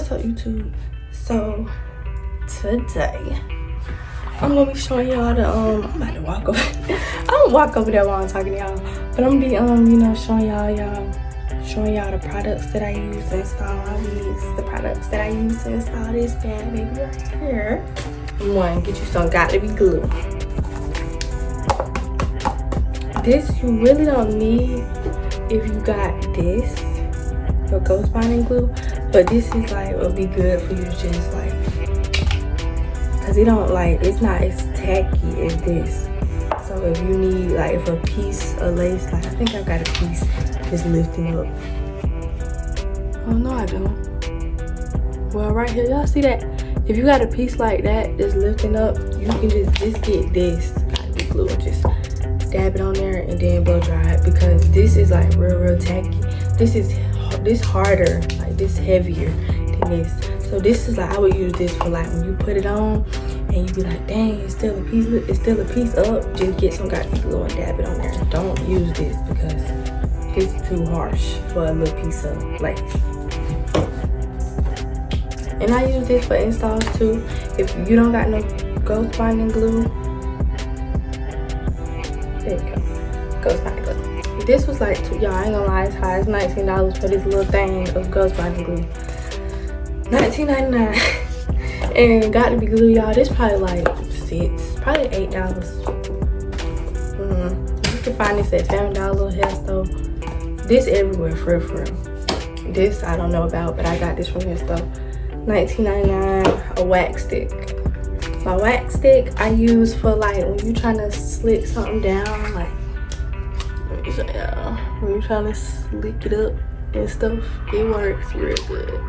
What's up, YouTube? So today I'm gonna be showing y'all the I'm about to walk over I don't walk over there while I'm talking to y'all, but I'm gonna be showing y'all the products that I use to install all these, the products that I use to install this bad baby right here. One, get you some Got To Be glue. This you really don't need if you got this, your ghost binding glue, but this is like will be good for you to just like, cause it don't like, it's not as tacky as this. So if you need like, if a piece of lace, like I think I got a piece that's lifting up. Oh no, I don't. Well, right here, y'all see that? If you got a piece like that that's lifting up, you can just get this Got To Be glue and just dab it on there and then blow dry it, because this is like real tacky. This harder, like this heavier than this. So this is like, I would use this for like when you put it on and you be like, dang, it's still a piece up. Just get some Got To Be glue and dab it on there. Don't use this because it's too harsh for a little piece of lace. And I use this for installs too. If you don't got no ghost binding glue, there you go, ghost binding glue. This was like, y'all, I ain't gonna lie, it's high. It's $19 for this little thing of ghost binding glue. $19.99. And Got To Be glue, y'all, this probably like probably $8. You can find this at Family Dollar, Hair Store. This everywhere for real. This I don't know about, but I got this from Hair Store. $19.99. A wax stick. My wax stick I use for like when you trying to slick something down, like let me show y'all. When you trying to slick it up and stuff, it works real good.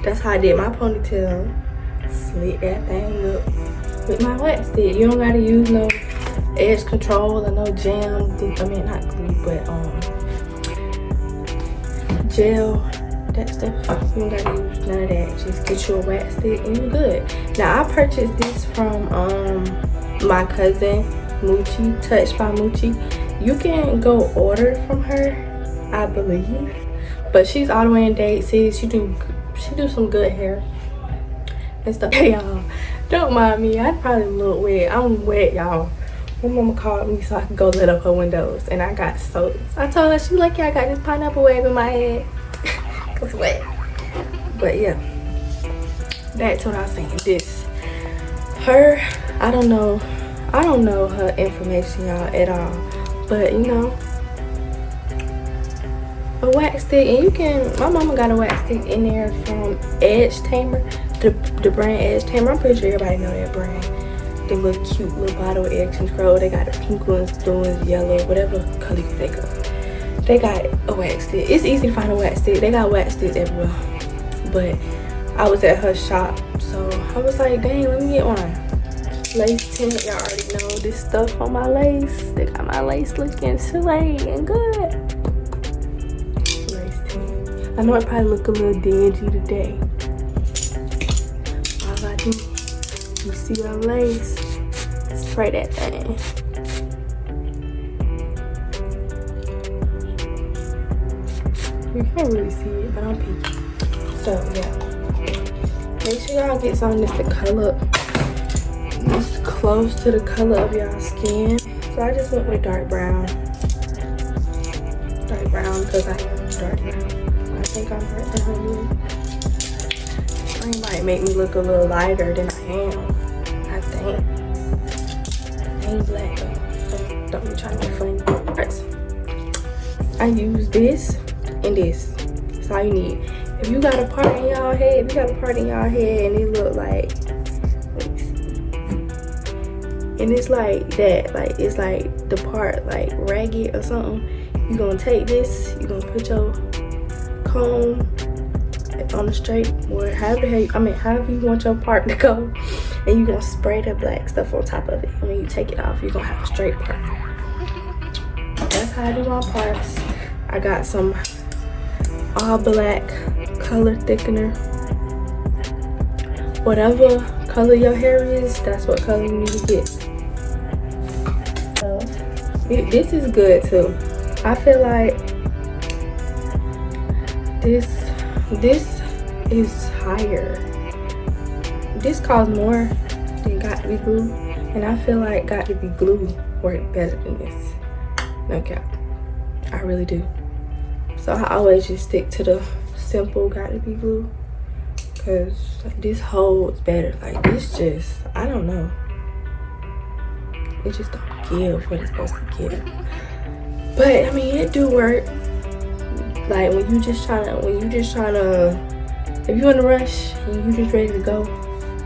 That's how I did my ponytail. Slick that thing up with my wax stick. You don't gotta use no edge control or no jam. I mean not glue, but gel, that stuff. You don't gotta use none of that. Just get you a wax stick and you're good. Now I purchased this from my cousin Moochie, Touched by Moochie. You can go order from her, I believe, but she's all the way in Dade City. She do some good hair and stuff. Hey y'all, don't mind me. I probably look wet. I'm wet, y'all. My mama called me so I could go let up her windows, and I got soaked. I told her, she lucky I got this pineapple wave in my head. It's wet. But yeah, that's what I was saying. This, her, I don't know her information, y'all, at all. But you know, a wax stick, and you can, my mama got a wax stick in there from Edge Tamer, the brand Edge Tamer. I'm pretty sure everybody know that brand. The little cute little bottle of edge control. They got the pink ones, blue ones, yellow, whatever color you think of. They got a wax stick. It's easy to find a wax stick. They got wax sticks everywhere. But I was at her shop, so I was like, dang, let me get one. Lace tint, y'all already know this stuff on my lace. They got my lace looking slayed and good. Lace tint. I know it probably look a little dingy today. All I do, you see your lace, spray that thing. You can't really see it, but I'm peeking. So yeah, make sure y'all get something that's the color, it's close to the color of y'all skin. So I just went with dark brown because I am dark brown. I think I'm right behind you. It might make me look a little lighter than I am, I think. I ain't black though, so don't be trying to be funny. Alright, so I use this and this. That's all you need. If you got a part in y'all head, and it look like, let me see, and it's like that, like it's like the part like ragged or something, you gonna take this, you gonna put your comb on the straight, or however you want your part to go, and you gonna spray the black stuff on top of it. And when you take it off, you're gonna have a straight part. That's how I do my parts. I got some all black color thickener. Whatever color your hair is, that's what color you need to get. This is good too. I feel like this is higher. This costs more than Got to Be Glue, and I feel like Got to Be Glue work better than this. No cap, I really do. So I always just stick to the simple Got to Be Glue, because this holds better. Like this just, I don't know, it just don't give what it's supposed to give. But I mean, it do work. Like when you just trying to, if you in a rush and you just ready to go,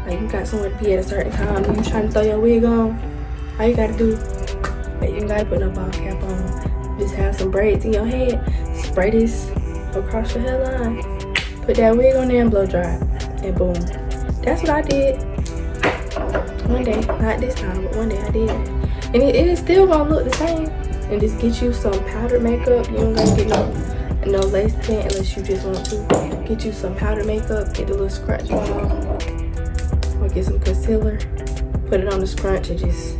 like you got somewhere to be at a certain time and you trying to throw your wig on, all you gotta do, like you ain't gotta put no ball cap on, just have some braids in your head, spray this across your hairline, put that wig on there and blow dry, and boom. That's what I did one day, not this time, but one day I did. And it is still gonna look the same. And just get you some powdered makeup. You don't gotta get no lace tint unless you just want to. Get you some powdered makeup, get the little scrunch ball, or get some concealer, put it on the scrunch and just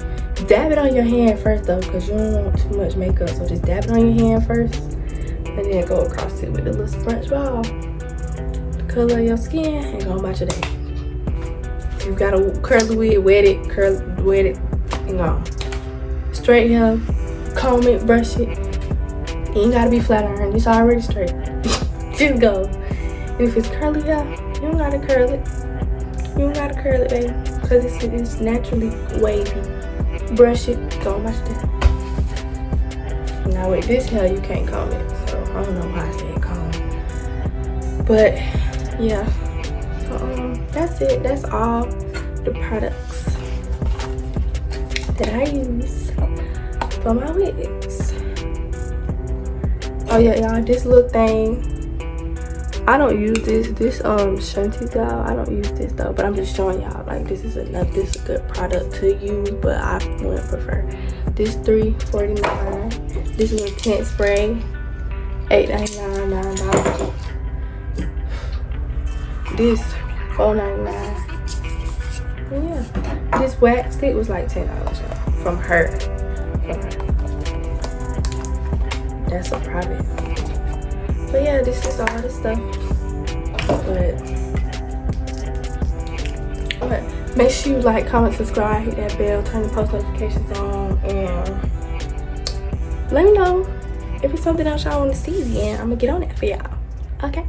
dab it on your hand first though, because you don't want too much makeup. So just dab it on your hand first and then go across it with the little scrunch ball, the color of your skin, and go about your day. If you got a curly wig, wet it, and go. Straight hair, comb it, brush it. You ain't gotta be flat iron, it's already straight. Just go. And if it's curly hair, you don't gotta curl it. You don't gotta curl it, baby, because it's naturally wavy. Brush it, go about your day. Now with this hair, you can't comb it, so I don't know why I said comb. But yeah, that's it. That's all the products that I use for my wigs. Oh yeah, y'all, this little thing, I don't use this Chantecaille, I don't use this though, but I'm just showing y'all, like, this is a good product to use, but I wouldn't prefer. This $3.49. This is a tint spray, $8.99, $9. This $4.99. Yeah, this wax stick was like $10, y'all, from her. That's a private. But yeah, this is all the stuff. But make sure you like, comment, subscribe, hit that bell, turn the post notifications on, and let me know if it's something else y'all want to see, and I'm gonna get on that for y'all. Okay.